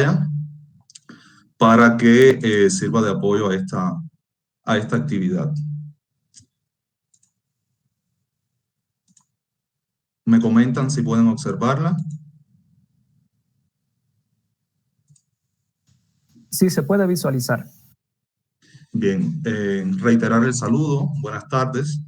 pantalla para que sirva de apoyo a esta actividad. ¿Me comentan si pueden observarla? Sí, se puede visualizar. Bien, reiterar el saludo, buenas tardes.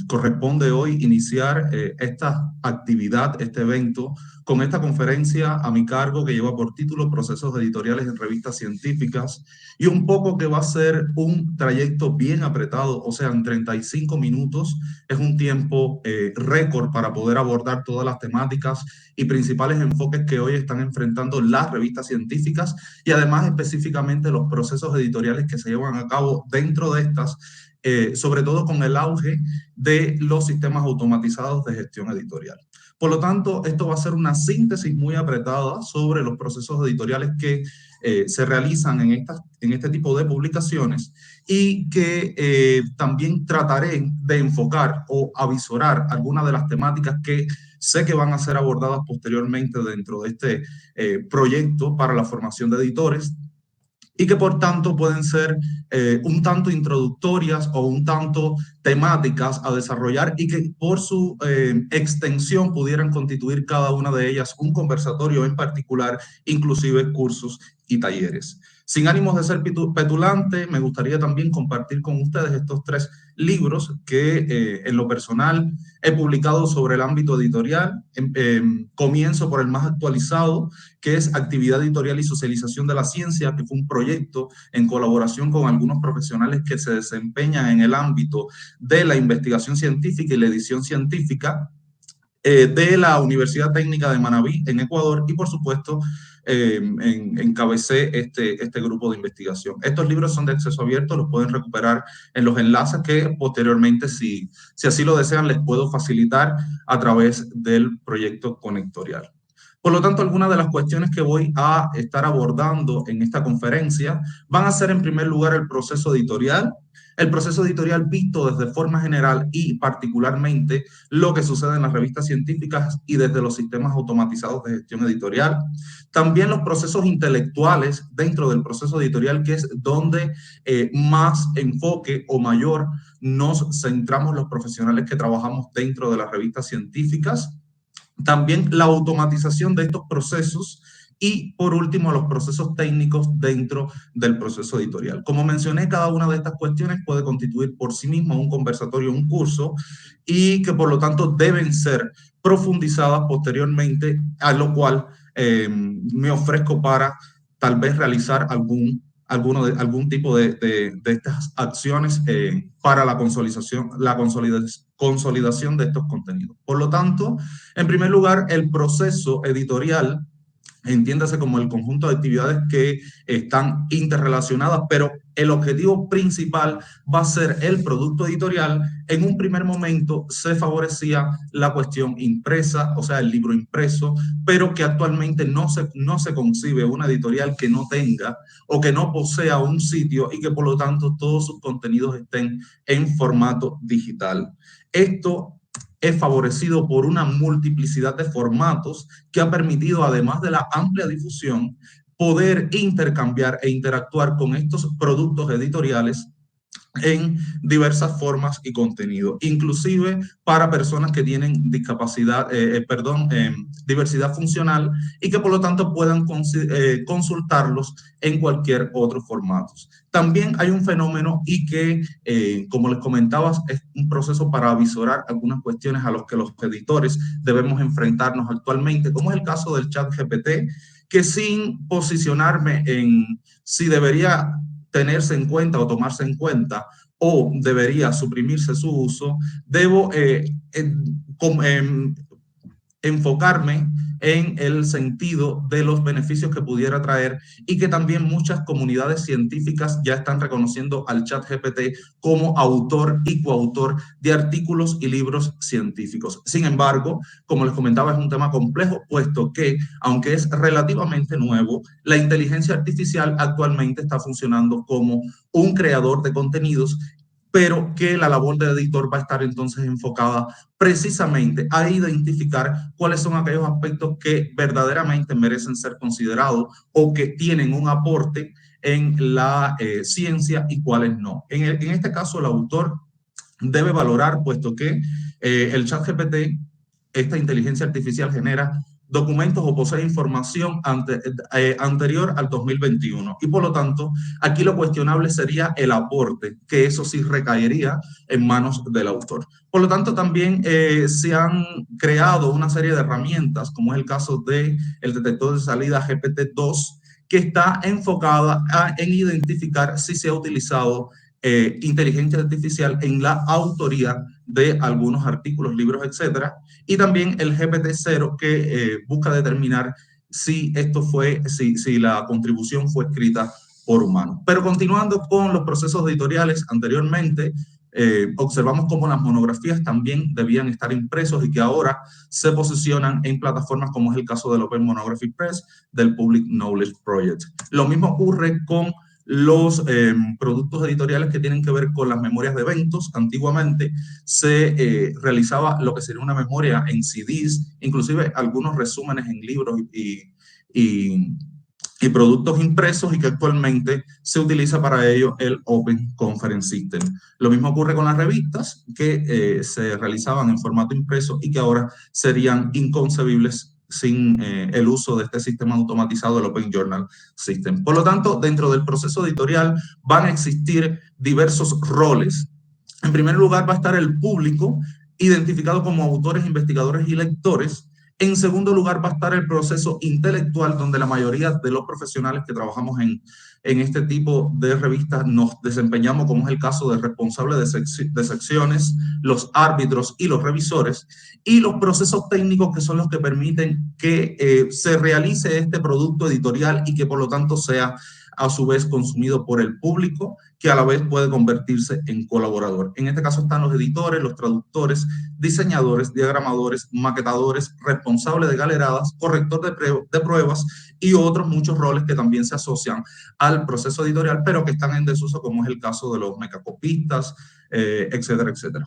Corresponde hoy iniciar esta actividad, este evento, con esta conferencia a mi cargo que lleva por título Procesos Editoriales en Revistas Científicas, y un poco que va a ser un trayecto bien apretado, o sea, en 35 minutos. Es un tiempo récord para poder abordar todas las temáticas y principales enfoques que hoy están enfrentando las revistas científicas, y además específicamente los procesos editoriales que se llevan a cabo dentro de estas, sobre todo con el auge de los sistemas automatizados de gestión editorial. Por lo tanto, esto va a ser una síntesis muy apretada sobre los procesos editoriales que se realizan en este tipo de publicaciones, y que también trataré de enfocar o avisorar algunas de las temáticas que sé que van a ser abordadas posteriormente dentro de este proyecto para la formación de editores, y que por tanto pueden ser un tanto introductorias o un tanto temáticas a desarrollar, y que por su extensión pudieran constituir cada una de ellas un conversatorio en particular, inclusive cursos y talleres. Sin ánimos de ser petulante, me gustaría también compartir con ustedes estos 3 libros que en lo personal he publicado sobre el ámbito editorial. Comienzo por el más actualizado, que es Actividad Editorial y Socialización de la Ciencia, que fue un proyecto en colaboración con algunos profesionales que se desempeñan en el ámbito de la investigación científica y la edición científica, de la Universidad Técnica de Manabí en Ecuador, y por supuesto encabecé este grupo de investigación. Estos libros son de acceso abierto, los pueden recuperar en los enlaces que posteriormente, si así lo desean, les puedo facilitar a través del proyecto Conectorial. Por lo tanto, algunas de las cuestiones que voy a estar abordando en esta conferencia van a ser, en primer lugar, el proceso editorial visto desde forma general y particularmente lo que sucede en las revistas científicas y desde los sistemas automatizados de gestión editorial. También los procesos intelectuales dentro del proceso editorial, que es donde más enfoque o mayor nos centramos los profesionales que trabajamos dentro de las revistas científicas. También la automatización de estos procesos, y por último los procesos técnicos dentro del proceso editorial. Como mencioné, cada una de estas cuestiones puede constituir por sí misma un conversatorio, un curso, y que por lo tanto deben ser profundizadas posteriormente, a lo cual me ofrezco para tal vez realizar algún tipo de estas acciones para la consolidación de estos contenidos. Por lo tanto, en primer lugar, el proceso editorial, entiéndase como el conjunto de actividades que están interrelacionadas, pero el objetivo principal va a ser el producto editorial. En un primer momento se favorecía la cuestión impresa, o sea, el libro impreso, pero que actualmente no se concibe una editorial que no tenga o que no posea un sitio, y que por lo tanto todos sus contenidos estén en formato digital. Esto es favorecido por una multiplicidad de formatos que ha permitido, además de la amplia difusión, poder intercambiar e interactuar con estos productos editoriales en diversas formas y contenido, inclusive para personas que tienen diversidad funcional, y que por lo tanto puedan consultarlos en cualquier otro formato. También hay un fenómeno, y que, como les comentaba, es un proceso para avisorar algunas cuestiones a los que los editores debemos enfrentarnos actualmente, como es el caso del ChatGPT, que sin posicionarme en si debería tenerse en cuenta o tomarse en cuenta o debería suprimirse su uso, debo enfocarme en el sentido de los beneficios que pudiera traer, y que también muchas comunidades científicas ya están reconociendo al ChatGPT como autor y coautor de artículos y libros científicos. Sin embargo, como les comentaba, es un tema complejo, puesto que, aunque es relativamente nuevo, la inteligencia artificial actualmente está funcionando como un creador de contenidos, pero que la labor del editor va a estar entonces enfocada precisamente a identificar cuáles son aquellos aspectos que verdaderamente merecen ser considerados o que tienen un aporte en la ciencia y cuáles no. En este caso, el autor debe valorar, puesto que el ChatGPT, esta inteligencia artificial, genera documentos o posee información anterior al 2021. Y por lo tanto, aquí lo cuestionable sería el aporte, que eso sí recaería en manos del autor. Por lo tanto, también se han creado una serie de herramientas, como es el caso del detector de salida GPT-2, que está enfocada en identificar si se ha utilizado inteligencia artificial en la autoría de algunos artículos, libros, etcétera, y también el GPT-0 que busca determinar si si la contribución fue escrita por humanos. Pero continuando con los procesos editoriales, anteriormente observamos cómo las monografías también debían estar impresos y que ahora se posicionan en plataformas como es el caso del Open Monography Press, del Public Knowledge Project. Lo mismo ocurre con los productos editoriales que tienen que ver con las memorias de eventos. Antiguamente se realizaba lo que sería una memoria en CDs, inclusive algunos resúmenes en libros y productos impresos, y que actualmente se utiliza para ello el Open Conference System. Lo mismo ocurre con las revistas que se realizaban en formato impreso y que ahora serían inconcebibles sin el uso de este sistema automatizado del Open Journal System. Por lo tanto, dentro del proceso editorial van a existir diversos roles. En primer lugar va a estar el público, identificado como autores, investigadores y lectores. En segundo lugar va a estar el proceso intelectual, donde la mayoría de los profesionales que trabajamos en este tipo de revistas nos desempeñamos, como es el caso del responsable de secciones, los árbitros y los revisores, y los procesos técnicos, que son los que permiten que se realice este producto editorial y que por lo tanto sea a su vez consumido por el público, que a la vez puede convertirse en colaborador. En este caso están los editores, los traductores, diseñadores, diagramadores, maquetadores, responsables de galeradas, corrector de pruebas y otros muchos roles que también se asocian al proceso editorial, pero que están en desuso, como es el caso de los mecacopistas, etcétera, etcétera.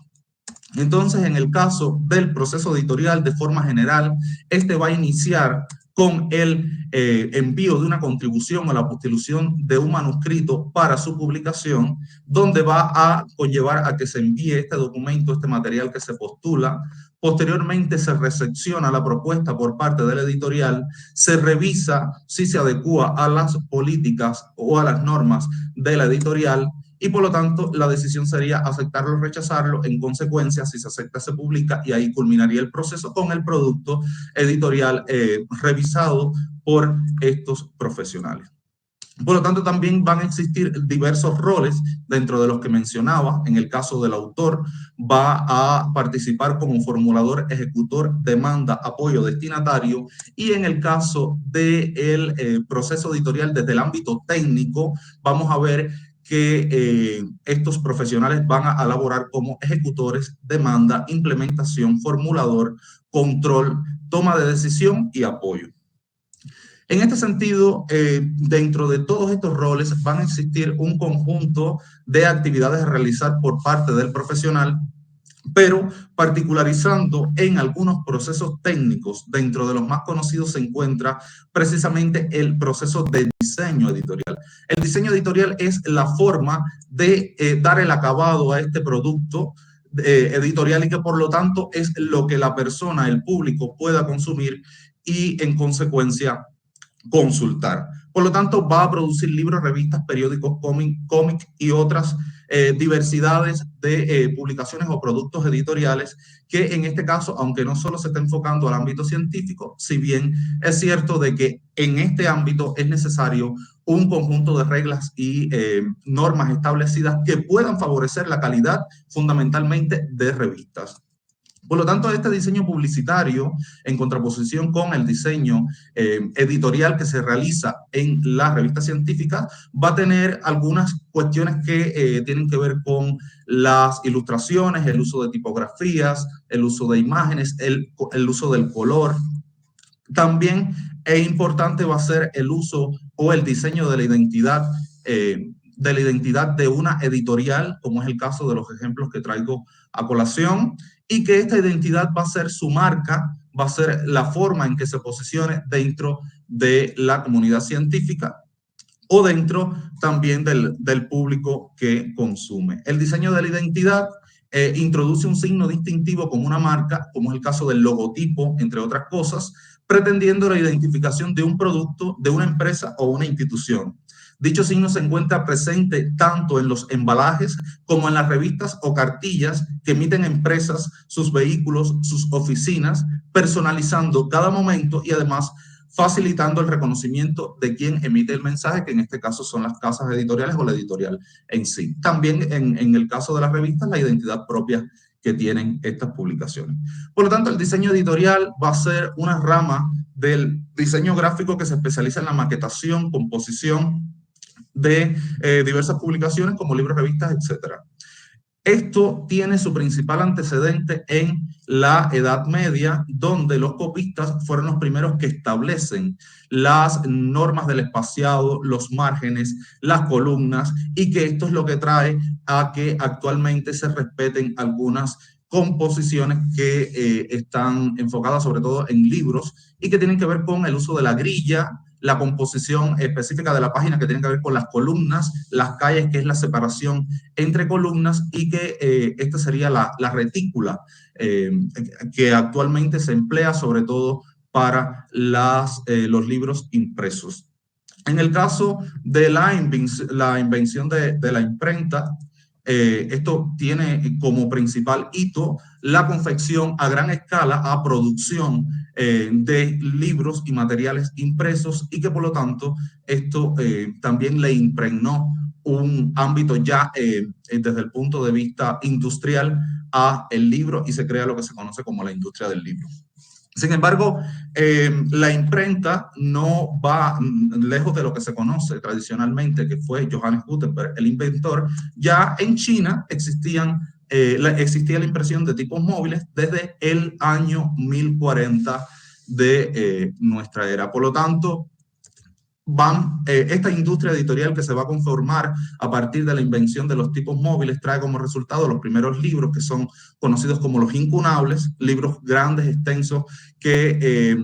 Entonces, en el caso del proceso editorial, de forma general, este va a iniciar con el envío de una contribución o la postulación de un manuscrito para su publicación, donde va a conllevar a que se envíe este documento, este material que se postula. Posteriormente se recepciona la propuesta por parte del editorial, se revisa si se adecua a las políticas o a las normas de la editorial, y por lo tanto la decisión sería aceptarlo o rechazarlo. En consecuencia, si se acepta, se publica, y ahí culminaría el proceso con el producto editorial revisado por estos profesionales. Por lo tanto, también van a existir diversos roles dentro de los que mencionaba. En el caso del autor, va a participar como formulador, ejecutor, demanda, apoyo, destinatario. Y en el caso del proceso editorial desde el ámbito técnico, vamos a ver que estos profesionales van a elaborar como ejecutores, demanda, implementación, formulador, control, toma de decisión y apoyo. En este sentido, dentro de todos estos roles van a existir un conjunto de actividades a realizar por parte del profesional, pero particularizando en algunos procesos técnicos. Dentro de los más conocidos se encuentra precisamente el proceso de diseño editorial. El diseño editorial es la forma de dar el acabado a este producto editorial, y que por lo tanto es lo que la persona, el público, pueda consumir y en consecuencia consultar. Por lo tanto, va a producir libros, revistas, periódicos, cómics y otras diversidades de publicaciones o productos editoriales, que en este caso, aunque no solo se está enfocando al ámbito científico, si bien es cierto de que en este ámbito es necesario un conjunto de reglas y normas establecidas que puedan favorecer la calidad fundamentalmente de revistas. Por lo tanto, este diseño publicitario, en contraposición con el diseño editorial que se realiza en las revistas científicas, va a tener algunas cuestiones que tienen que ver con las ilustraciones, el uso de tipografías, el uso de imágenes, el uso del color. También importante va a ser el uso o el diseño de la identidad de la identidad de una editorial, como es el caso de los ejemplos que traigo a colación, y que esta identidad va a ser su marca, va a ser la forma en que se posicione dentro de la comunidad científica o dentro también del público que consume. El diseño de la identidad introduce un signo distintivo como una marca, como es el caso del logotipo, entre otras cosas, pretendiendo la identificación de un producto, de una empresa o una institución. Dicho signo se encuentra presente tanto en los embalajes como en las revistas o cartillas que emiten empresas, sus vehículos, sus oficinas, personalizando cada momento y además facilitando el reconocimiento de quien emite el mensaje, que en este caso son las casas editoriales o la editorial en sí. También en el caso de las revistas, la identidad propia que tienen estas publicaciones. Por lo tanto, el diseño editorial va a ser una rama del diseño gráfico que se especializa en la maquetación, composición de diversas publicaciones como libros, revistas, etcétera. Esto tiene su principal antecedente en la Edad Media, donde los copistas fueron los primeros que establecen las normas del espaciado, los márgenes, las columnas, y que esto es lo que trae a que actualmente se respeten algunas composiciones que están enfocadas sobre todo en libros y que tienen que ver con el uso de la grilla, la composición específica de la página que tiene que ver con las columnas, las calles, que es la separación entre columnas, y que esta sería la retícula que actualmente se emplea sobre todo para los libros impresos. En el caso de la invención de la imprenta, esto tiene como principal hito la confección a gran escala, a producción de libros y materiales impresos, y que por lo tanto esto también le impregnó un ámbito ya desde el punto de vista industrial a el libro, y se crea lo que se conoce como la industria del libro. Sin embargo, la imprenta no va lejos de lo que se conoce tradicionalmente, que fue Johannes Gutenberg, el inventor. Ya en China existía la impresión de tipos móviles desde el año 1040 de nuestra era. Por lo tanto, esta industria editorial que se va a conformar a partir de la invención de los tipos móviles trae como resultado los primeros libros, que son conocidos como los incunables, libros grandes, extensos, que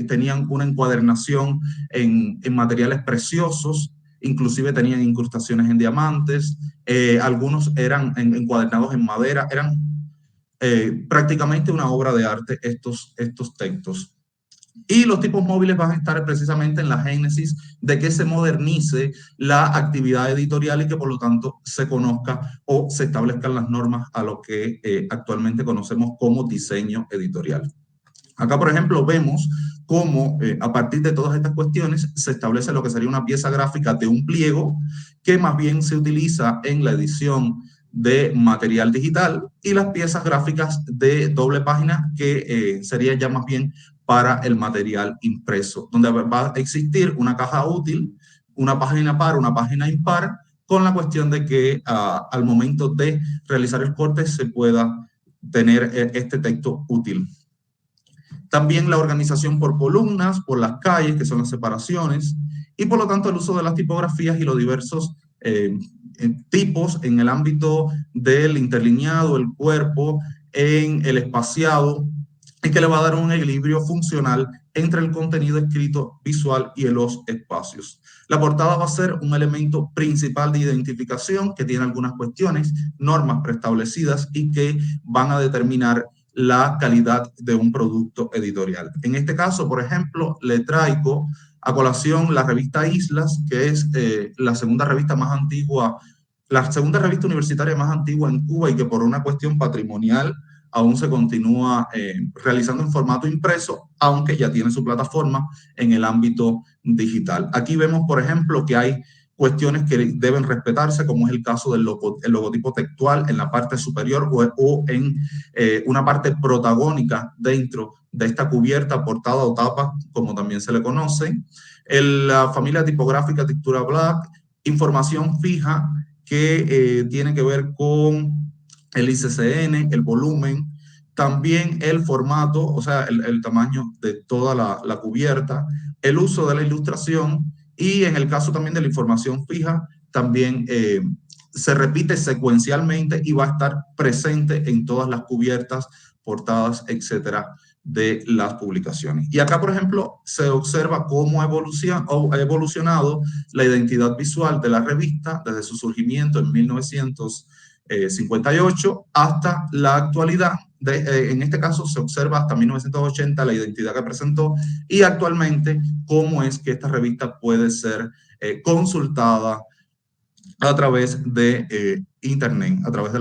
tenían una encuadernación en materiales preciosos, inclusive tenían incrustaciones en diamantes, algunos eran encuadernados en madera, eran prácticamente una obra de arte estos textos. Y los tipos móviles van a estar precisamente en la génesis de que se modernice la actividad editorial y que por lo tanto se conozca o se establezcan las normas a lo que actualmente conocemos como diseño editorial. Acá, por ejemplo, vemos cómo a partir de todas estas cuestiones se establece lo que sería una pieza gráfica de un pliego, que más bien se utiliza en la edición de material digital, y las piezas gráficas de doble página, que sería ya más bien para el material impreso, donde va a existir una caja útil, una página par, una página impar, con la cuestión de que al momento de realizar el corte se pueda tener este texto útil. También la organización por columnas, por las calles, que son las separaciones, y por lo tanto el uso de las tipografías y los diversos tipos en el ámbito del interlineado, el cuerpo, en el espaciado, y que le va a dar un equilibrio funcional entre el contenido escrito, visual y los espacios. La portada va a ser un elemento principal de identificación que tiene algunas cuestiones, normas preestablecidas y que van a determinar la calidad de un producto editorial. En este caso, por ejemplo, le traigo a colación la revista Islas, que es la segunda revista más antigua, la segunda revista universitaria más antigua en Cuba, y que por una cuestión patrimonial aún se continúa realizando en formato impreso, aunque ya tiene su plataforma en el ámbito digital. Aquí vemos, por ejemplo, que hay cuestiones que deben respetarse, como es el caso del logotipo textual en la parte superior o en una parte protagónica dentro de esta cubierta, portada o tapa, como también se le conoce. La familia tipográfica Textura Black, información fija que tiene que ver con el ICCN, el volumen, también el formato, o sea, el tamaño de toda la cubierta, el uso de la ilustración, y en el caso también de la información fija, también se repite secuencialmente y va a estar presente en todas las cubiertas, portadas, etcétera, de las publicaciones. Y acá, por ejemplo, se observa cómo ha evolucionado la identidad visual de la revista desde su surgimiento en 1958 hasta la actualidad. En este caso se observa hasta 1980 la identidad que presentó y actualmente cómo es que esta revista puede ser consultada a través de Internet, a través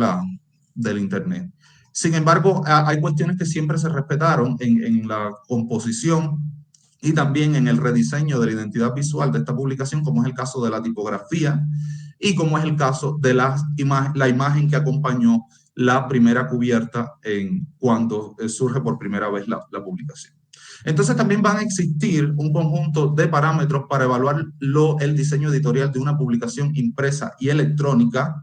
del Internet. Sin embargo, hay cuestiones que siempre se respetaron en la composición y también en el rediseño de la identidad visual de esta publicación, como es el caso de la tipografía y como es el caso de la imagen que acompañó la primera cubierta cuando surge por primera vez la publicación. Entonces también van a existir un conjunto de parámetros para evaluar el diseño editorial de una publicación impresa y electrónica,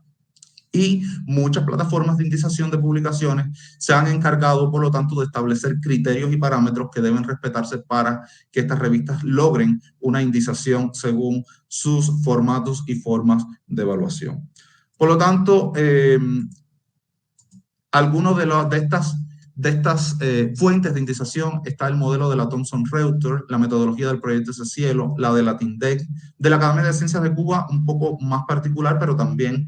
y muchas plataformas de indización de publicaciones se han encargado, por lo tanto, de establecer criterios y parámetros que deben respetarse para que estas revistas logren una indización según sus formatos y formas de evaluación. Por lo tanto, algunos de estas fuentes de indización está el modelo de la Thomson Reuters, la metodología del proyecto Ese Cielo, la de la TINDEC, de la Academia de Ciencias de Cuba, un poco más particular, pero también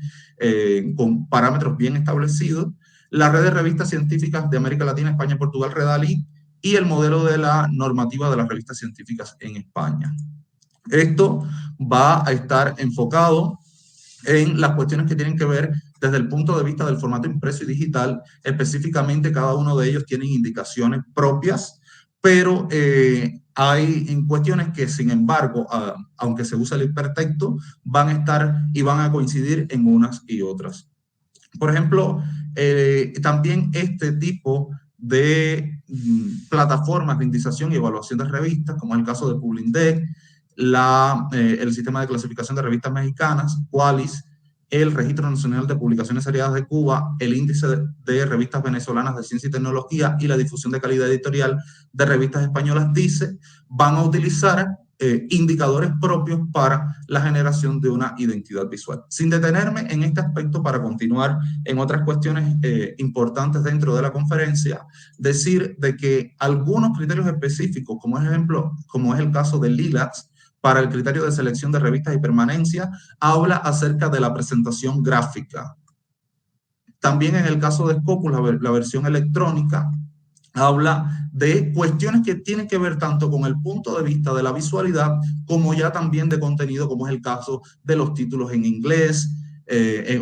con parámetros bien establecidos, la red de revistas científicas de América Latina, España, Portugal, Redalí, y el modelo de la normativa de las revistas científicas en España. Esto va a estar enfocado en las cuestiones que tienen que ver desde el punto de vista del formato impreso y digital. Específicamente, cada uno de ellos tienen indicaciones propias, pero hay en cuestiones que, sin embargo, aunque se use el hipertexto, van a estar y van a coincidir en unas y otras. Por ejemplo, también este tipo de plataformas de indización y evaluación de revistas, como es el caso de Publindec, el sistema de clasificación de revistas mexicanas, Qualis, el Registro Nacional de Publicaciones Seriadas de Cuba, el Índice de Revistas Venezolanas de Ciencia y Tecnología y la Difusión de Calidad Editorial de Revistas Españolas, DICE, van a utilizar indicadores propios para la generación de una identidad visual. Sin detenerme en este aspecto, para continuar en otras cuestiones importantes dentro de la conferencia, decir de que algunos criterios específicos, como es el caso del LILACS, para el criterio de selección de revistas y permanencia, habla acerca de la presentación gráfica. También en el caso de Scopus, la versión electrónica, habla de cuestiones que tienen que ver tanto con el punto de vista de la visualidad como ya también de contenido, como es el caso de los títulos en inglés,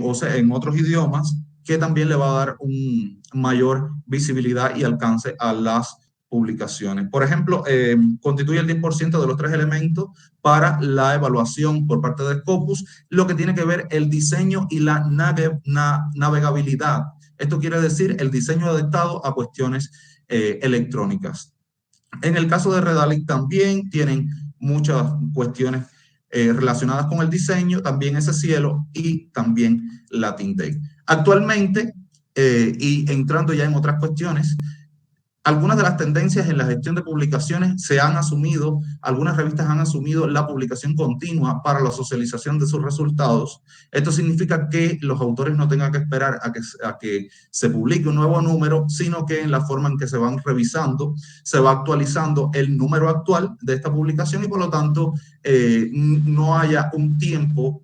o sea, en otros idiomas, que también le va a dar un mayor visibilidad y alcance a las publicaciones. Por ejemplo, constituye el 10% de los 3 elementos para la evaluación por parte de Scopus, lo que tiene que ver el diseño y la navegabilidad. Esto quiere decir el diseño adaptado a cuestiones electrónicas. En el caso de Redalic también tienen muchas cuestiones relacionadas con el diseño, también Ese Cielo y también la TINDEC. Actualmente, y entrando ya en otras cuestiones, algunas de las tendencias en la gestión de publicaciones se han asumido, algunas revistas han asumido la publicación continua para la socialización de sus resultados. Esto significa que los autores no tengan que esperar a que se publique un nuevo número, sino que en la forma en que se van revisando, se va actualizando el número actual de esta publicación y por lo tanto no haya un tiempo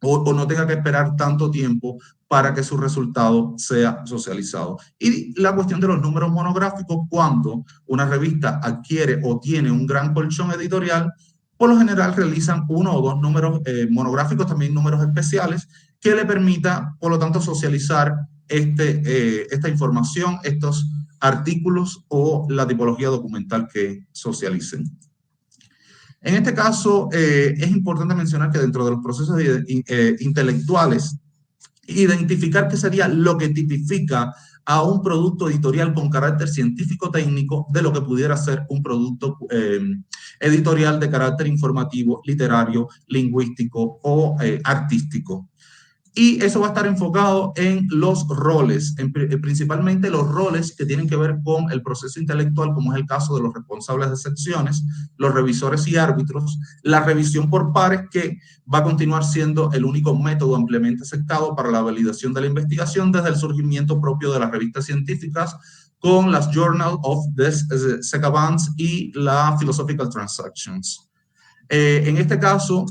o no tenga que esperar tanto tiempo para que su resultado sea socializado. Y la cuestión de los números monográficos, cuando una revista adquiere o tiene un gran colchón editorial, por lo general realizan 1 o 2 números monográficos, también números especiales, que le permita, por lo tanto, socializar esta información, estos artículos o la tipología documental que socialicen. En este caso, es importante mencionar que dentro de los procesos intelectuales, identificar qué sería lo que tipifica a un producto editorial con carácter científico-técnico de lo que pudiera ser un producto editorial de carácter informativo, literario, lingüístico o artístico. Y eso va a estar enfocado en los roles, principalmente los roles que tienen que ver con el proceso intelectual, como es el caso de los responsables de secciones, los revisores y árbitros, la revisión por pares, que va a continuar siendo el único método ampliamente aceptado para la validación de la investigación desde el surgimiento propio de las revistas científicas, con las Journal of the Secavants y la Philosophical Transactions. En este caso,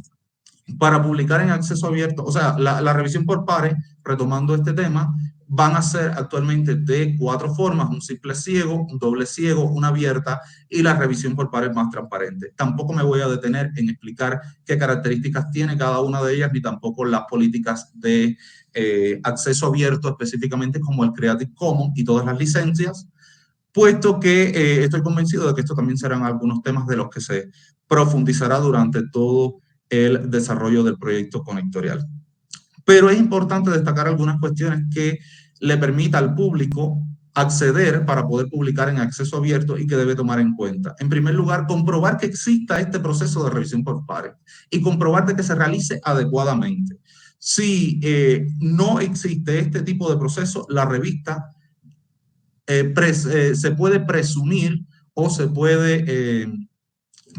para publicar en acceso abierto, o sea, la revisión por pares, retomando este tema, van a ser actualmente de 4 formas: un simple ciego, un doble ciego, una abierta y la revisión por pares más transparente. Tampoco me voy a detener en explicar qué características tiene cada una de ellas, ni tampoco las políticas de acceso abierto específicamente, como el Creative Commons y todas las licencias, puesto que estoy convencido de que estos también serán algunos temas de los que se profundizará durante todo el desarrollo del proyecto conectorial. Pero es importante destacar algunas cuestiones que le permita al público acceder para poder publicar en acceso abierto y que debe tomar en cuenta. En primer lugar, comprobar que exista este proceso de revisión por pares y comprobar de que se realice adecuadamente. Si no existe este tipo de proceso, la revista se puede presumir o se puede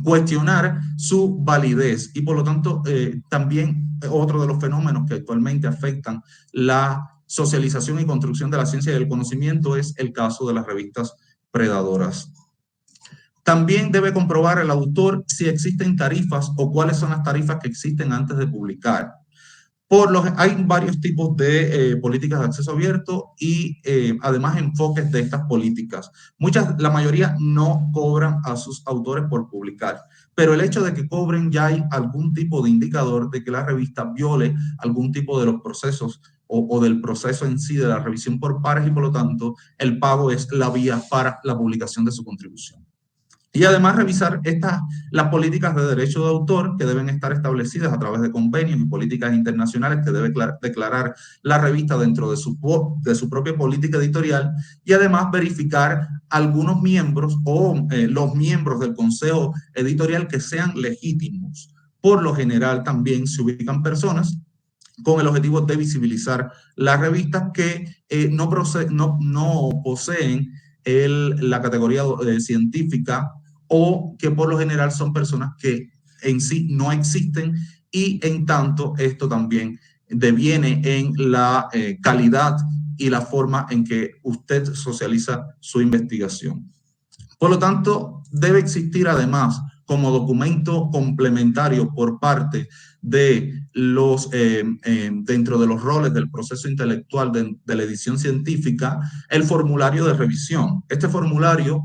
cuestionar su validez, y por lo tanto también otro de los fenómenos que actualmente afectan la socialización y construcción de la ciencia y del conocimiento es el caso de las revistas predadoras. También debe comprobar el autor si existen tarifas o cuáles son las tarifas que existen antes de publicar. Hay varios tipos de políticas de acceso abierto y además enfoques de estas políticas. La mayoría no cobran a sus autores por publicar, pero el hecho de que cobren ya hay algún tipo de indicador de que la revista viole algún tipo de los procesos o del proceso en sí de la revisión por pares, y por lo tanto el pago es la vía para la publicación de su contribución. Y además revisar las políticas de derecho de autor que deben estar establecidas a través de convenios y políticas internacionales que debe declarar la revista dentro de su propia política editorial, y además verificar algunos miembros o los miembros del consejo editorial que sean legítimos. Por lo general también se ubican personas con el objetivo de visibilizar las revistas que no poseen la categoría científica, o que por lo general son personas que en sí no existen, y en tanto esto también deviene en la calidad y la forma en que usted socializa su investigación. Por lo tanto, debe existir además como documento complementario por parte de dentro de los roles del proceso intelectual de la edición científica, el formulario de revisión. Este formulario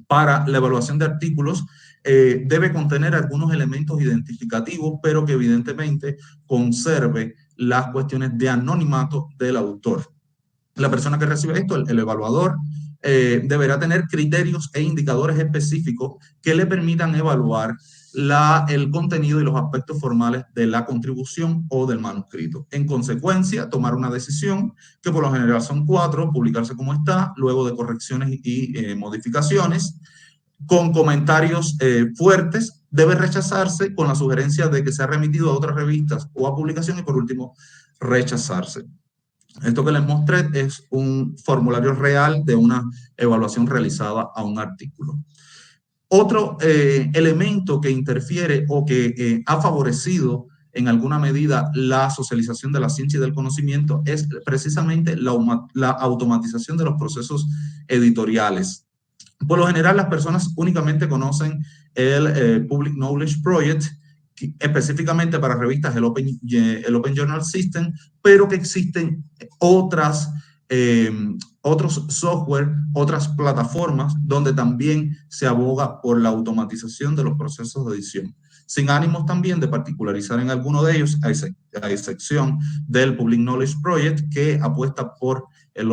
para la evaluación de artículos debe contener algunos elementos identificativos, pero que evidentemente conserve las cuestiones de anonimato del autor. La persona que recibe esto, el evaluador, deberá tener criterios e indicadores específicos que le permitan evaluar el contenido y los aspectos formales de la contribución o del manuscrito. En consecuencia, tomar una decisión, que por lo general son 4: publicarse como está, luego de correcciones y modificaciones, con comentarios fuertes, debe rechazarse con la sugerencia de que sea remitido a otras revistas o a publicación, y por último, rechazarse. Esto que les mostré es un formulario real de una evaluación realizada a un artículo. Otro elemento que interfiere o que ha favorecido en alguna medida la socialización de la ciencia y del conocimiento es precisamente la automatización de los procesos editoriales. Por lo general, las personas únicamente conocen el Public Knowledge Project, específicamente para revistas, el Open Journal System, pero que existen otros software, otras plataformas donde también se aboga por la automatización de los procesos de edición, sin ánimos también de particularizar en alguno de ellos, a excepción del Public Knowledge Project, que apuesta por el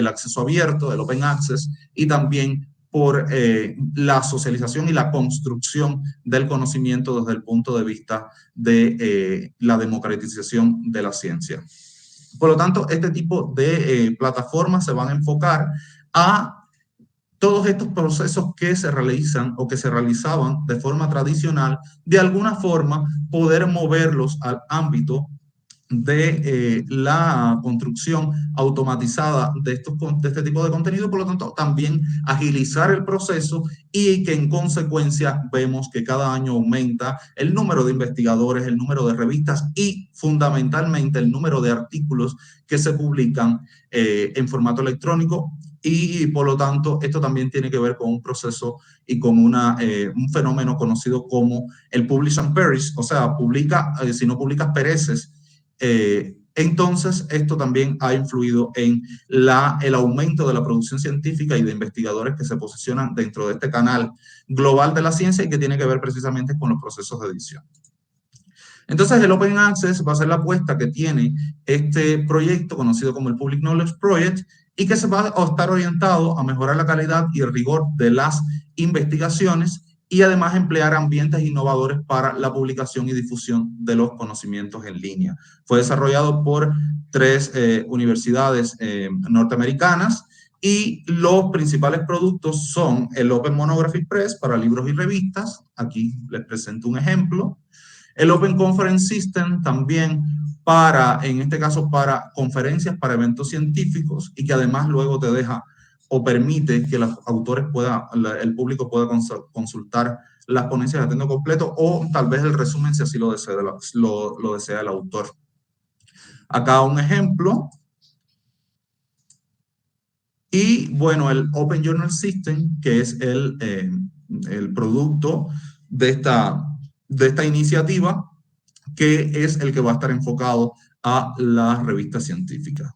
acceso abierto, el Open Access, y también por la socialización y la construcción del conocimiento desde el punto de vista de la democratización de la ciencia. Por lo tanto, este tipo de plataformas se van a enfocar a todos estos procesos que se realizan o que se realizaban de forma tradicional, de alguna forma poder moverlos al ámbito de la construcción automatizada de este tipo de contenido, por lo tanto, también agilizar el proceso y que en consecuencia vemos que cada año aumenta el número de investigadores, el número de revistas y fundamentalmente el número de artículos que se publican en formato electrónico. Y por lo tanto, esto también tiene que ver con un proceso y con un fenómeno conocido como el publish and perish, o sea, si no publicas, pereces. Entonces, esto también ha influido en el aumento de la producción científica y de investigadores que se posicionan dentro de este canal global de la ciencia y que tiene que ver precisamente con los procesos de edición. Entonces, el Open Access va a ser la apuesta que tiene este proyecto conocido como el Public Knowledge Project y que se va a estar orientado a mejorar la calidad y el rigor de las investigaciones y además emplear ambientes innovadores para la publicación y difusión de los conocimientos en línea. Fue desarrollado por 3 universidades norteamericanas y los principales productos son el Open Monography Press para libros y revistas. Aquí les presento un ejemplo. El Open Conference System también en este caso, para conferencias, para eventos científicos y que además luego te deja o permite que los autores el público pueda consultar las ponencias a tiempo completo o tal vez el resumen si así lo desea el autor. Acá un ejemplo. Y bueno, el Open Journal System, que es el producto de esta iniciativa, que es el que va a estar enfocado a las revistas científicas.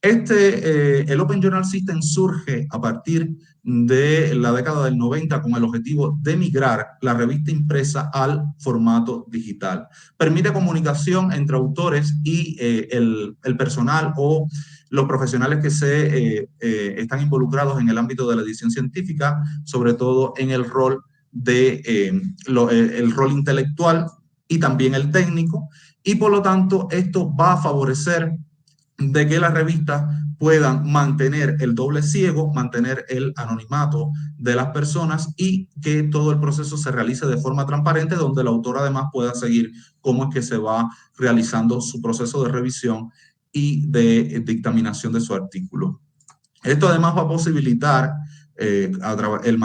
El Open Journal System surge a partir de la década del 90 con el objetivo de migrar la revista impresa al formato digital. Permite comunicación entre autores y el personal o los profesionales que están involucrados en el ámbito de la edición científica, sobre todo en el rol el rol intelectual y también el técnico, y por lo tanto esto va a favorecer de que las revistas puedan mantener el doble ciego, mantener el anonimato de las personas y que todo el proceso se realice de forma transparente, donde el autor además pueda seguir cómo es que se va realizando su proceso de revisión y de dictaminación de su artículo. Esto además va a posibilitar a través del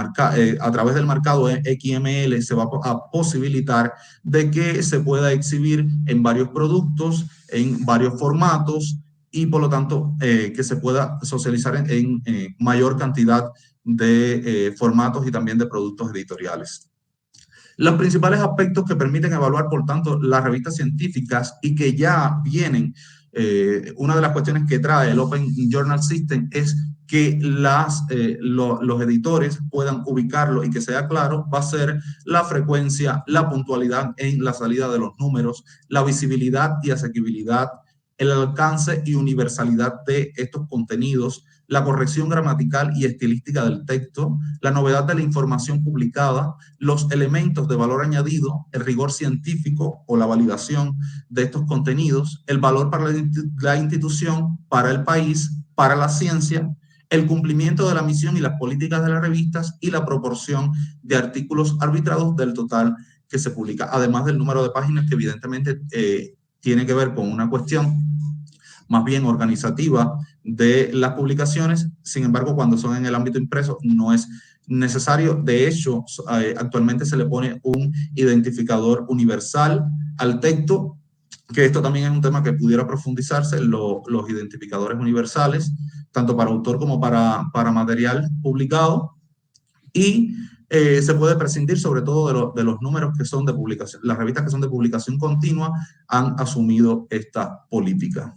marcado XML se va a posibilitar de que se pueda exhibir en varios productos, en varios formatos y por lo tanto que se pueda socializar en mayor cantidad de formatos y también de productos editoriales. Los principales aspectos que permiten evaluar, por tanto, las revistas científicas y que ya vienen, una de las cuestiones que trae el Open Journal System es que los editores puedan ubicarlo y que sea claro, va a ser la frecuencia, la puntualidad en la salida de los números, la visibilidad y asequibilidad, el alcance y universalidad de estos contenidos, la corrección gramatical y estilística del texto, la novedad de la información publicada, los elementos de valor añadido, el rigor científico o la validación de estos contenidos, el valor para la institución, para el país, para la ciencia, el cumplimiento de la misión y las políticas de las revistas y la proporción de artículos arbitrados del total que se publica, además del número de páginas que evidentemente tiene que ver con una cuestión más bien organizativa de las publicaciones. Sin embargo, cuando son en el ámbito impreso no es necesario. De hecho, actualmente se le pone un identificador universal al texto, que esto también es un tema que pudiera profundizarse, los identificadores universales, tanto para autor como para material publicado. Y se puede prescindir sobre todo de los números que son de publicación. Las revistas que son de publicación continua han asumido esta política.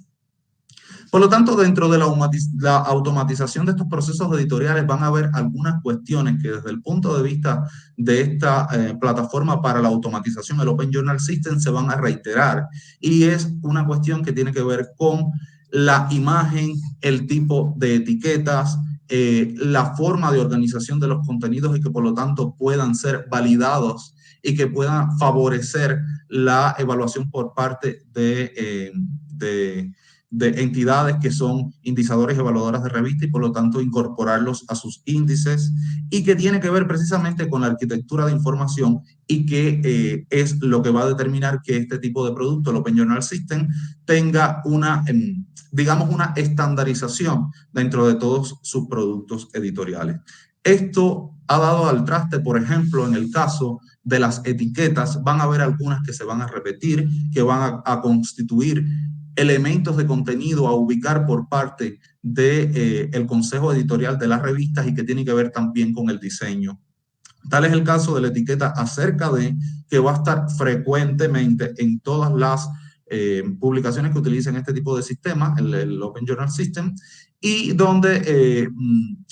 Por lo tanto, dentro de la automatización de estos procesos editoriales van a haber algunas cuestiones que desde el punto de vista de esta plataforma para la automatización, el Open Journal System, se van a reiterar. Y es una cuestión que tiene que ver con la imagen, el tipo de etiquetas, la forma de organización de los contenidos y que por lo tanto puedan ser validados y que puedan favorecer la evaluación por parte de de entidades que son indicadores y evaluadoras de revista y por lo tanto incorporarlos a sus índices, y que tiene que ver precisamente con la arquitectura de información y que es lo que va a determinar que este tipo de producto, el Open Journal System, tenga una, digamos, una estandarización dentro de todos sus productos editoriales. Esto ha dado al traste, por ejemplo, en el caso de las etiquetas, van a haber algunas que se van a repetir, que van a constituir elementos de contenido a ubicar por parte del consejo editorial de las revistas y que tiene que ver también con el diseño. Tal es el caso de la etiqueta acerca de, que va a estar frecuentemente en todas las publicaciones que utilicen este tipo de sistema, el Open Journal System, y donde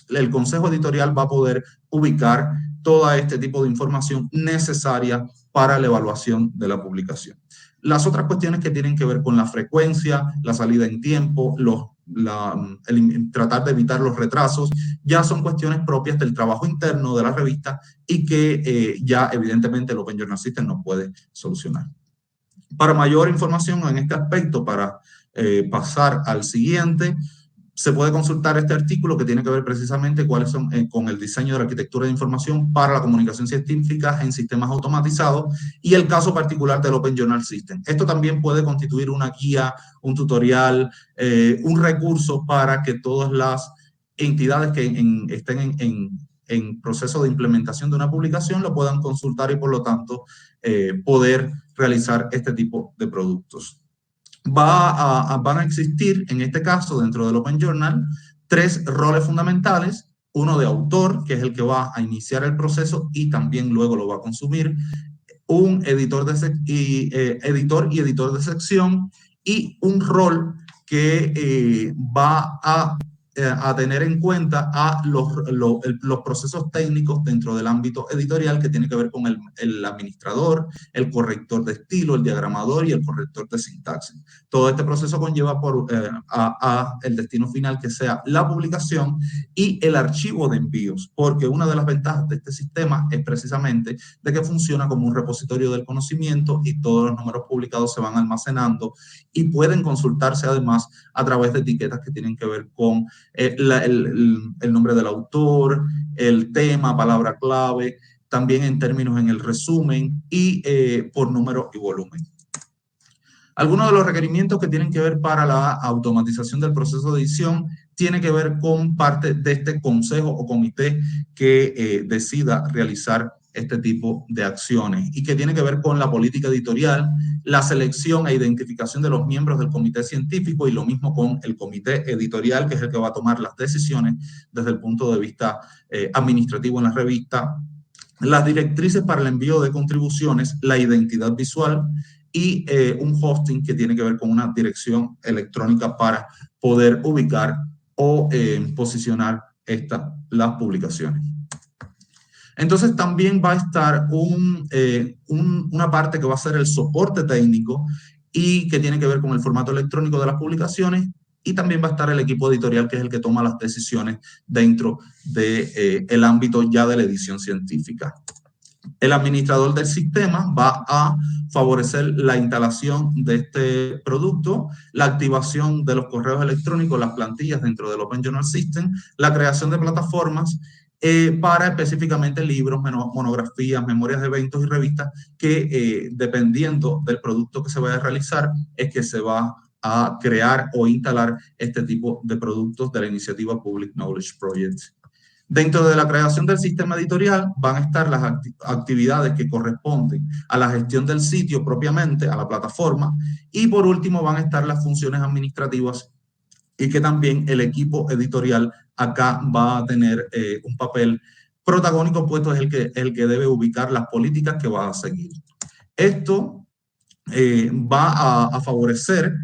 el consejo editorial va a poder ubicar todo este tipo de información necesaria para la evaluación de la publicación. Las otras cuestiones que tienen que ver con la frecuencia, la salida en tiempo, tratar de evitar los retrasos, ya son cuestiones propias del trabajo interno de la revista y que ya evidentemente el Open Journal System no puede solucionar. Para mayor información en este aspecto, para pasar al siguiente, se puede consultar este artículo que tiene que ver precisamente cuáles son con el diseño de la arquitectura de información para la comunicación científica en sistemas automatizados y el caso particular del Open Journal System. Esto también puede constituir una guía, un tutorial, un recurso para que todas las entidades que estén en proceso de implementación de una publicación lo puedan consultar y por lo tanto poder realizar este tipo de productos. Van a existir, en este caso, dentro del Open Journal, 3 roles fundamentales. Uno de autor, que es el que va a iniciar el proceso y también luego lo va a consumir. Un editor y editor de sección. Y un rol que va a tener en cuenta a los procesos técnicos dentro del ámbito editorial que tiene que ver con el administrador, el corrector de estilo, el diagramador y el corrector de sintaxis. Todo este proceso conlleva a el destino final que sea la publicación y el archivo de envíos, porque una de las ventajas de este sistema es precisamente de que funciona como un repositorio del conocimiento y todos los números publicados se van almacenando y pueden consultarse además a través de etiquetas que tienen que ver con el nombre del autor, el tema, palabra clave, también en términos en el resumen y por número y volumen. Algunos de los requerimientos que tienen que ver para la automatización del proceso de edición tiene que ver con parte de este consejo o comité que decida realizar este tipo de acciones y que tiene que ver con la política editorial, la selección e identificación de los miembros del comité científico y lo mismo con el comité editorial, que es el que va a tomar las decisiones desde el punto de vista administrativo en la revista, las directrices para el envío de contribuciones, la identidad visual y un hosting que tiene que ver con una dirección electrónica para poder ubicar o posicionar las publicaciones. Entonces también va a estar una parte que va a ser el soporte técnico y que tiene que ver con el formato electrónico de las publicaciones, y también va a estar el equipo editorial que es el que toma las decisiones dentro del ámbito ya de la edición científica. El administrador del sistema va a favorecer la instalación de este producto, la activación de los correos electrónicos, las plantillas dentro del Open Journal System, la creación de plataformas para específicamente libros, monografías, memorias de eventos y revistas que dependiendo del producto que se vaya a realizar es que se va a crear o instalar este tipo de productos de la iniciativa Public Knowledge Project. Dentro de la creación del sistema editorial van a estar las actividades que corresponden a la gestión del sitio propiamente, a la plataforma, y por último van a estar las funciones administrativas y que también el equipo editorial acá va a tener un papel protagónico, puesto es el que debe ubicar las políticas que va a seguir. Esto va a favorecer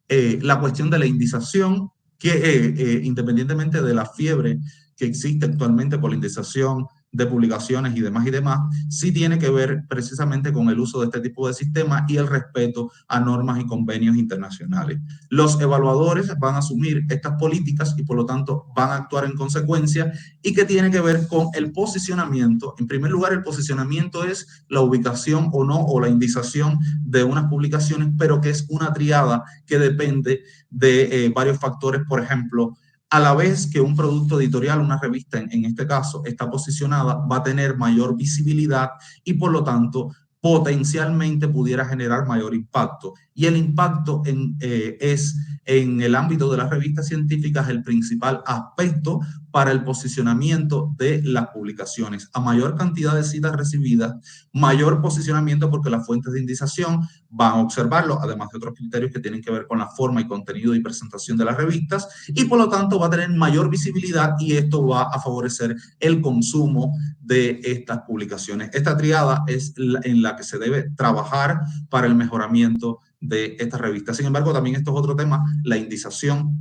la cuestión de la indización, que independientemente de la fiebre que existe actualmente por la indización de publicaciones y demás, sí tiene que ver precisamente con el uso de este tipo de sistemas y el respeto a normas y convenios internacionales. Los evaluadores van a asumir estas políticas y por lo tanto van a actuar en consecuencia, y que tiene que ver con el posicionamiento. En primer lugar, el posicionamiento es la ubicación o no, o la indización de unas publicaciones, pero que es una triada que depende de varios factores. Por ejemplo, a la vez que un producto editorial, una revista en este caso, está posicionada, va a tener mayor visibilidad y por lo tanto potencialmente pudiera generar mayor impacto. Y el impacto es en el ámbito de las revistas científicas el principal aspecto para el posicionamiento de las publicaciones. A mayor cantidad de citas recibidas, mayor posicionamiento, porque las fuentes de indización van a observarlo, además de otros criterios que tienen que ver con la forma y contenido y presentación de las revistas, y por lo tanto va a tener mayor visibilidad y esto va a favorecer el consumo de estas publicaciones. Esta triada es en la que se debe trabajar para el mejoramiento de esta revista. Sin embargo, también esto es otro tema, la indización,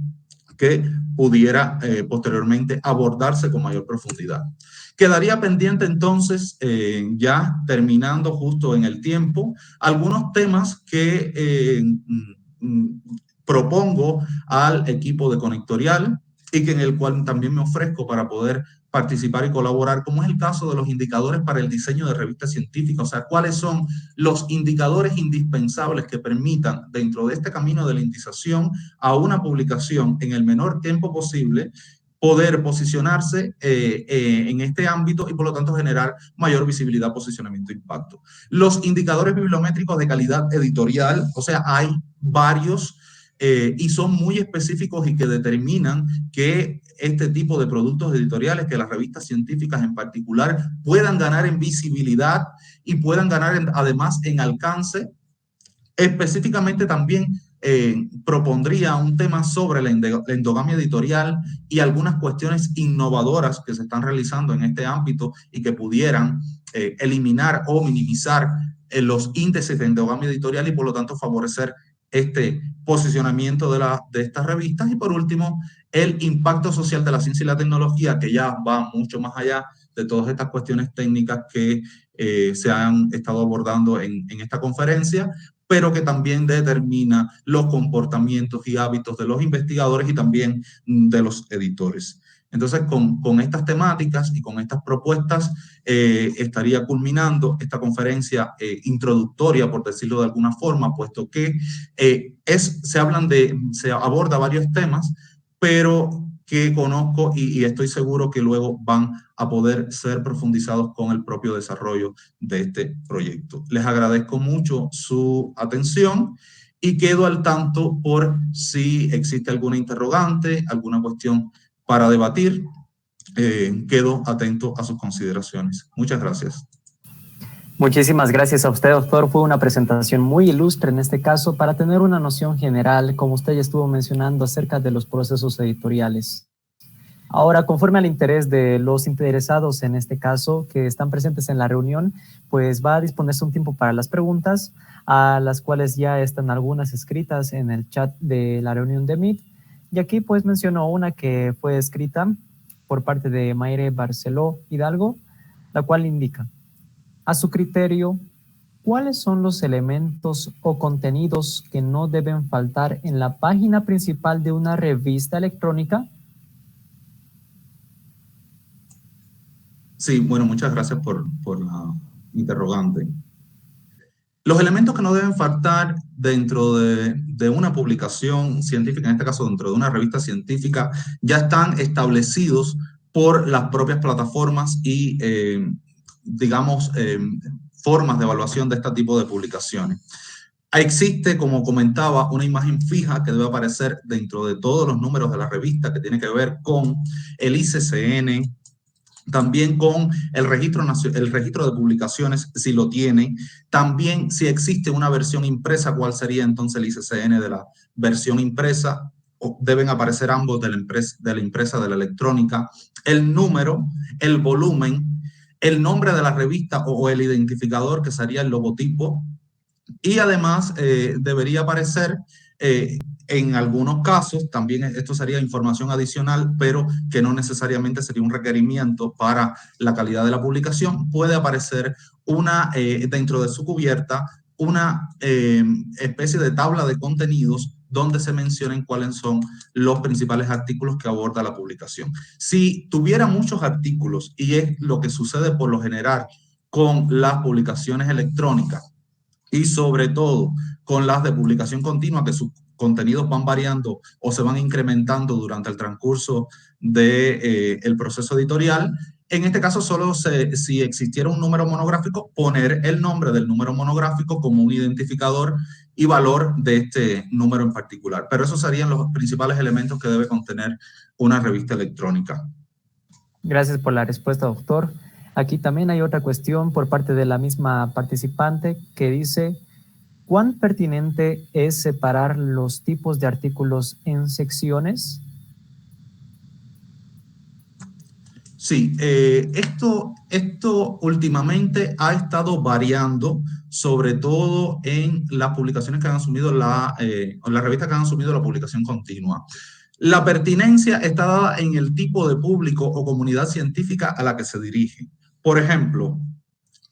que pudiera posteriormente abordarse con mayor profundidad. Quedaría pendiente entonces, ya terminando justo en el tiempo, algunos temas que propongo al equipo de Conectorial y que en el cual también me ofrezco para poder participar y colaborar, como es el caso de los indicadores para el diseño de revistas científicas. O sea, cuáles son los indicadores indispensables que permitan, dentro de este camino de la indización a una publicación en el menor tiempo posible, poder posicionarse en este ámbito y por lo tanto generar mayor visibilidad, posicionamiento e impacto. Los indicadores bibliométricos de calidad editorial, o sea, hay varios y son muy específicos y que determinan que este tipo de productos editoriales, que las revistas científicas en particular, puedan ganar en visibilidad y puedan ganar además en alcance. Específicamente también propondría un tema sobre la endogamia editorial y algunas cuestiones innovadoras que se están realizando en este ámbito y que pudieran eliminar o minimizar los índices de endogamia editorial y por lo tanto favorecer este posicionamiento de estas revistas. Y por último, el impacto social de la ciencia y la tecnología, que ya va mucho más allá de todas estas cuestiones técnicas que se han estado abordando en esta conferencia, pero que también determina los comportamientos y hábitos de los investigadores y también de los editores. Entonces, con estas temáticas y con estas propuestas, estaría culminando esta conferencia introductoria, por decirlo de alguna forma, puesto que se aborda varios temas, pero que conozco y estoy seguro que luego van a poder ser profundizados con el propio desarrollo de este proyecto. Les agradezco mucho su atención y quedo al tanto por si existe alguna interrogante, alguna cuestión para debatir. Quedo atento a sus consideraciones. Muchas gracias. Muchísimas gracias a usted, doctor. Fue una presentación muy ilustre en este caso para tener una noción general, como usted ya estuvo mencionando, acerca de los procesos editoriales. Ahora, conforme al interés de los interesados en este caso que están presentes en la reunión, pues va a disponerse un tiempo para las preguntas, a las cuales ya están algunas escritas en el chat de la reunión de Meet. Y aquí pues menciono una que fue escrita por parte de Mayre Barceló Hidalgo, la cual indica: a su criterio, ¿cuáles son los elementos o contenidos que no deben faltar en la página principal de una revista electrónica? Sí, bueno, muchas gracias por la interrogante. Los elementos que no deben faltar dentro de una publicación científica, en este caso dentro de una revista científica, ya están establecidos por las propias plataformas y, digamos, formas de evaluación de este tipo de publicaciones. Existe, como comentaba, una imagen fija que debe aparecer dentro de todos los números de la revista, que tiene que ver con el ICCN, también con el registro de publicaciones, si lo tiene. También, si existe una versión impresa, ¿cuál sería entonces el ICCN de la versión impresa? Deben aparecer ambos de la impresa, de la electrónica. El número, el volumen, el nombre de la revista o el identificador, que sería el logotipo. Y además debería aparecer En algunos casos, también esto sería información adicional, pero que no necesariamente sería un requerimiento para la calidad de la publicación. Puede aparecer dentro de su cubierta una especie de tabla de contenidos donde se mencionen cuáles son los principales artículos que aborda la publicación. Si tuviera muchos artículos, y es lo que sucede por lo general con las publicaciones electrónicas, y sobre todo con las de publicación continua, que sus contenidos van variando o se van incrementando durante el transcurso del proceso editorial. En este caso, si existiera un número monográfico, poner el nombre del número monográfico como un identificador y valor de este número en particular. Pero esos serían los principales elementos que debe contener una revista electrónica. Gracias por la respuesta, doctor. Aquí también hay otra cuestión por parte de la misma participante que dice: ¿cuán pertinente es separar los tipos de artículos en secciones? Sí, esto últimamente ha estado variando, sobre todo en las publicaciones que han asumido o las revistas que han asumido la publicación continua. La pertinencia está dada en el tipo de público o comunidad científica a la que se dirige. Por ejemplo,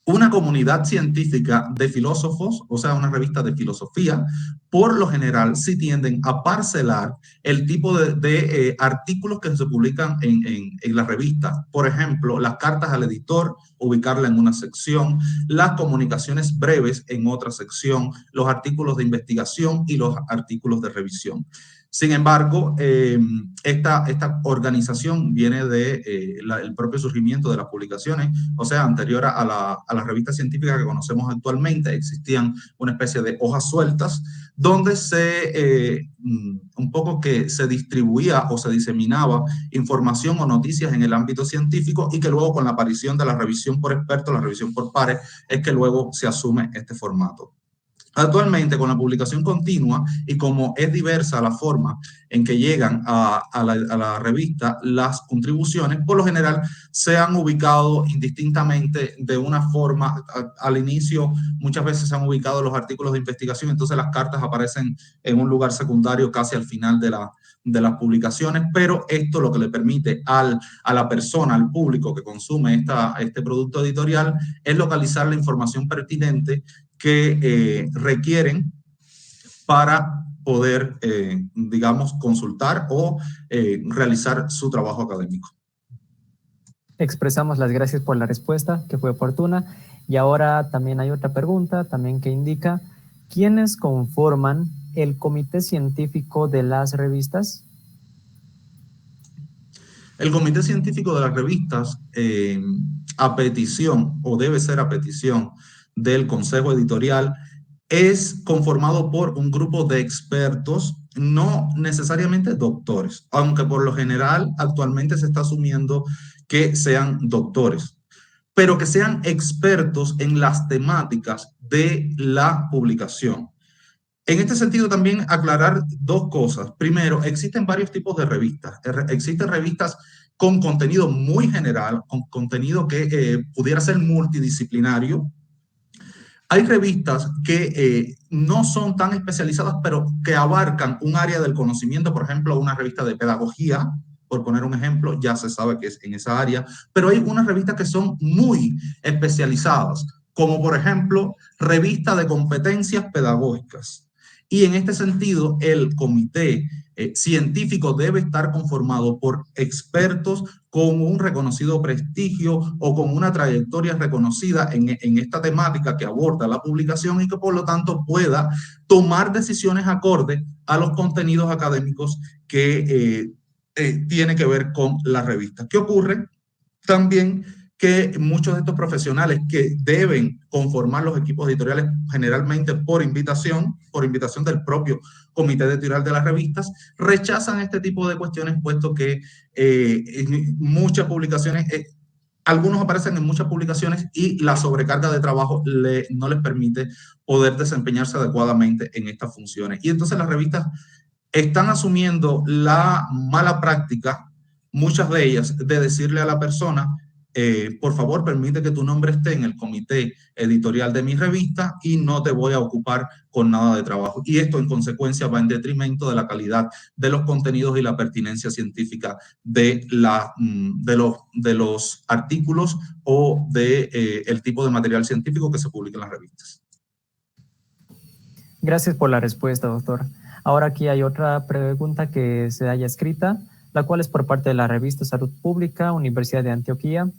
una comunidad científica de filósofos, o sea, una revista de filosofía, por lo general sí tienden a parcelar el tipo de artículos que se publican en la revista. Por ejemplo, las cartas al editor, ubicarla en una sección, las comunicaciones breves en otra sección, los artículos de investigación y los artículos de revisión. Sin embargo, esta organización viene del propio surgimiento de las publicaciones, o sea, anterior a la revista científica que conocemos actualmente. Existían una especie de hojas sueltas donde un poco que se distribuía o se diseminaba información o noticias en el ámbito científico, y que luego, con la aparición de la revisión por expertos, la revisión por pares, es que luego se asume este formato. Actualmente, con la publicación continua, y como es diversa la forma en que llegan a la revista las contribuciones, por lo general se han ubicado indistintamente de una forma. Al inicio, muchas veces se han ubicado los artículos de investigación, entonces las cartas aparecen en un lugar secundario casi al final de las publicaciones, pero esto lo que le permite a la persona, al público que consume este producto editorial, es localizar la información pertinente que requieren para poder, digamos, consultar o realizar su trabajo académico. Expresamos las gracias por la respuesta, que fue oportuna. Y ahora también hay otra pregunta, también que indica: ¿quiénes conforman el comité científico de las revistas? El comité científico de las revistas, a petición, o debe ser a petición del consejo editorial, es conformado por un grupo de expertos, no necesariamente doctores, aunque por lo general actualmente se está asumiendo que sean doctores, pero que sean expertos en las temáticas de la publicación. En este sentido, también aclarar dos cosas. Primero, existen varios tipos de revistas. Existen revistas con contenido muy general, con contenido que pudiera ser multidisciplinario. Hay revistas que no son tan especializadas, pero que abarcan un área del conocimiento. Por ejemplo, una revista de pedagogía, por poner un ejemplo, ya se sabe que es en esa área, pero hay unas revistas que son muy especializadas, como por ejemplo, revista de competencias pedagógicas. Y en este sentido, el comité científico debe estar conformado por expertos con un reconocido prestigio o con una trayectoria reconocida en esta temática que aborda la publicación, y que por lo tanto pueda tomar decisiones acorde a los contenidos académicos que tiene que ver con la revista. ¿Qué ocurre? También que muchos de estos profesionales que deben conformar los equipos editoriales, generalmente por invitación del propio comité editorial de las revistas, rechazan este tipo de cuestiones, puesto que en muchas publicaciones, algunos aparecen en muchas publicaciones, y la sobrecarga de trabajo no les permite poder desempeñarse adecuadamente en estas funciones. Y entonces las revistas están asumiendo la mala práctica, muchas de ellas, de decirle a la persona: por favor, permite que tu nombre esté en el comité editorial de mi revista y no te voy a ocupar con nada de trabajo. Y esto, en consecuencia, va en detrimento de la calidad de los contenidos y la pertinencia científica de los artículos o el tipo de material científico que se publica en las revistas. Gracias por la respuesta, doctor. Ahora aquí hay otra pregunta que se haya escrita, la cual es por parte de la revista Salud Pública, Universidad de Antioquia,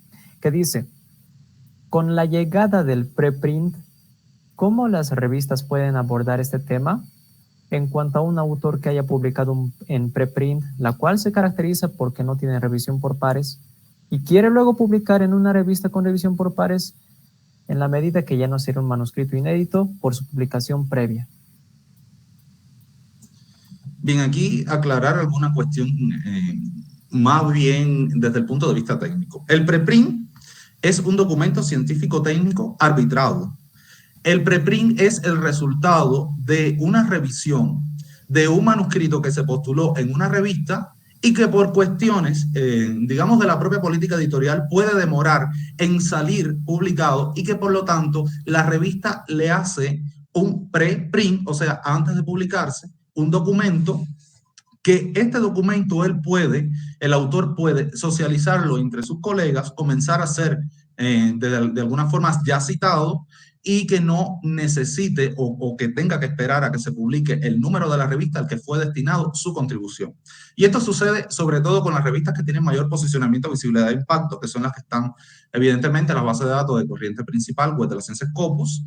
que dice: con la llegada del preprint, ¿cómo las revistas pueden abordar este tema? En cuanto a un autor que haya publicado en preprint, la cual se caracteriza porque no tiene revisión por pares, y quiere luego publicar en una revista con revisión por pares, en la medida que ya no será un manuscrito inédito por su publicación previa. Bien, aquí aclarar alguna cuestión más bien desde el punto de vista técnico. El preprint es un documento científico técnico arbitrado. El preprint es el resultado de una revisión de un manuscrito que se postuló en una revista y que por cuestiones, digamos, de la propia política editorial puede demorar en salir publicado y que por lo tanto la revista le hace un preprint, o sea, antes de publicarse, un documento que este documento el autor puede socializarlo entre sus colegas, comenzar a ser de alguna forma ya citado y que no necesite o que tenga que esperar a que se publique el número de la revista al que fue destinado su contribución. Y esto sucede sobre todo con las revistas que tienen mayor posicionamiento, visibilidad e impacto, que son las que están evidentemente en la base de datos de Corriente Principal, Web de la Ciencia Scopus,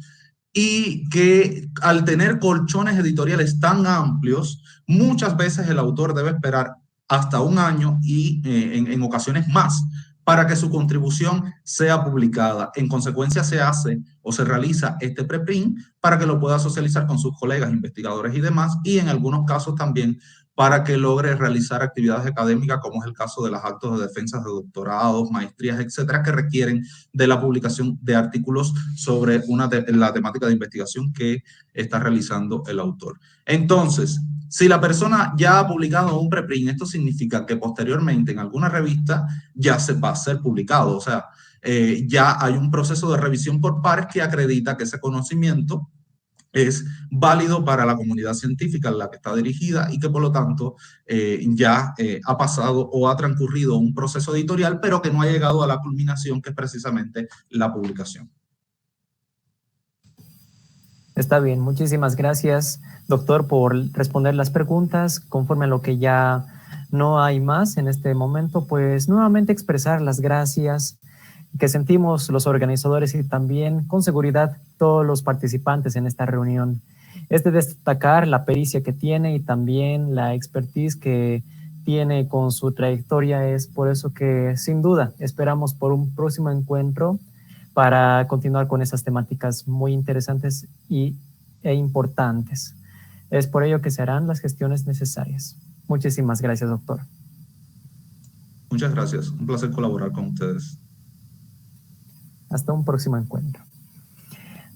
y que al tener colchones editoriales tan amplios, muchas veces el autor debe esperar hasta un año y en ocasiones más para que su contribución sea publicada. En consecuencia, se hace o se realiza este preprint para que lo pueda socializar con sus colegas investigadores y demás, y en algunos casos también para que logre realizar actividades académicas, como es el caso de los actos de defensa de doctorados, maestrías, etcétera, que requieren de la publicación de artículos sobre la temática de investigación que está realizando el autor. Entonces, si la persona ya ha publicado un preprint, esto significa que posteriormente en alguna revista ya se va a ser publicado, o sea, ya hay un proceso de revisión por pares que acredita que ese conocimiento es válido para la comunidad científica en la que está dirigida y que por lo tanto ya ha pasado o ha transcurrido un proceso editorial, pero que no ha llegado a la culminación, que es precisamente la publicación. Está bien, muchísimas gracias, doctor, por responder las preguntas. Conforme a lo que ya no hay más en este momento, pues nuevamente expresar las gracias que sentimos los organizadores y también con seguridad todos los participantes en esta reunión. Es de destacar la pericia que tiene y también la expertise que tiene con su trayectoria. Es por eso que sin duda esperamos por un próximo encuentro para continuar con esas temáticas muy interesantes e importantes. Es por ello que se harán las gestiones necesarias. Muchísimas gracias, doctor. Muchas gracias. Un placer colaborar con ustedes. Hasta un próximo encuentro.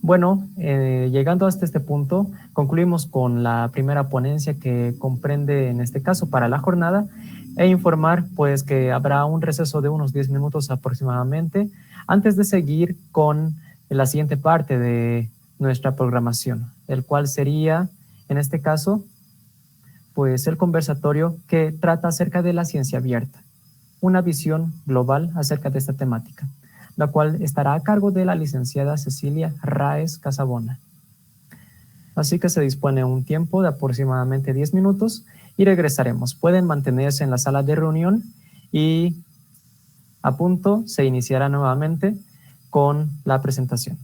Bueno, llegando hasta este punto, concluimos con la primera ponencia que comprende, en este caso, para la jornada, e informar pues que habrá un receso de unos 10 minutos aproximadamente antes de seguir con la siguiente parte de nuestra programación, el cual sería, en este caso, pues el conversatorio que trata acerca de la ciencia abierta, una visión global acerca de esta temática, la cual estará a cargo de la licenciada Cecilia Raez Casabona. Así que se dispone un tiempo de aproximadamente 10 minutos y regresaremos. Pueden mantenerse en la sala de reunión y a punto se iniciará nuevamente con la presentación.